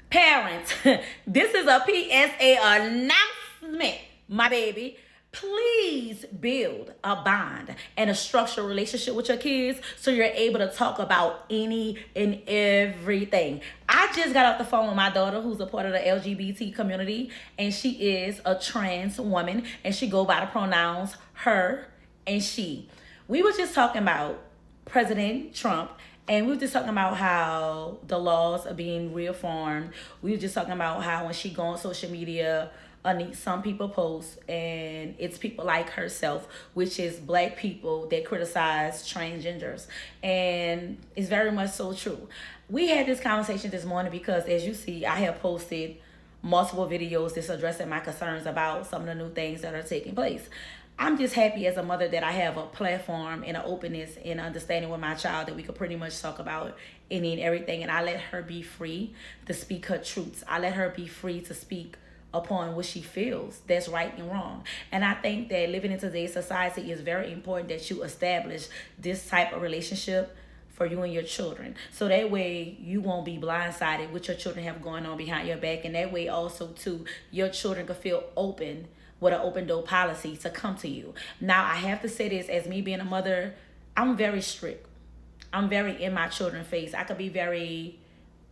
Parents, this is a PSA announcement, my baby. Please build a bond and a structured relationship with your kids so you're able to talk about any and everything. I just got off the phone with my daughter who's a part of the LGBT community, and she is a trans woman, and she go by the pronouns her and she. We were just talking about President Trump, and we were just talking about how the laws are being reaffirmed. We were just talking about how when she go on social media, some people post, and it's people like herself, which is black people that criticize transgenders. And it's very much so true. We had this conversation this morning because, as you see, I have posted multiple videos that's addressing my concerns about some of the new things that are taking place. I'm just happy as a mother that I have a platform and an openness and understanding with my child that we could pretty much talk about any and everything. And I let her be free to speak her truths. I let her be free to speak upon what she feels that's right and wrong. And I think that living in today's society is very important that you establish this type of relationship for you and your children, so that way you won't be blindsided with your children have going on behind your back, and that way also too your children can feel open with an open door policy to come to you. Now I have to say this, as me being a mother, I'm very strict. I'm very in my children's face. I could be very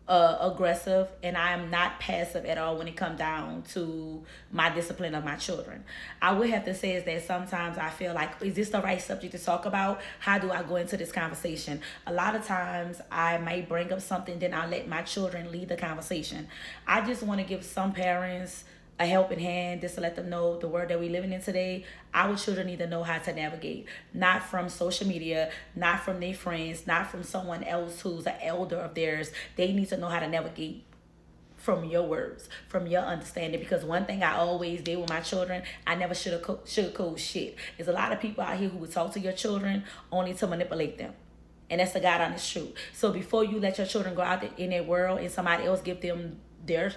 aggressive, and I am not passive at all when it comes down to my discipline of my children. I would have to say is that sometimes I feel like, is this the right subject to talk about? How do I go into this conversation? A lot of times I might bring up something, then I'll let my children lead the conversation. I just want to give some parents a helping hand, just to let them know the world that we living in today. Our children need to know how to navigate, not from social media, not from their friends, not from someone else who's an elder of theirs. They need to know how to navigate from your words, from your understanding. Because one thing I always did with my children, I never sugarcoat shit. There's a lot of people out here who would talk to your children only to manipulate them. And that's the God honest truth. So before you let your children go out in their world and somebody else give them their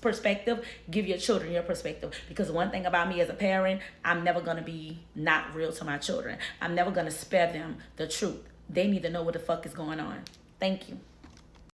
perspective, give your children your perspective. Because one thing about me as a parent, I'm never going to be not real to my children. I'm never going to spare them the truth. They need to know what the fuck is going on. Thank you.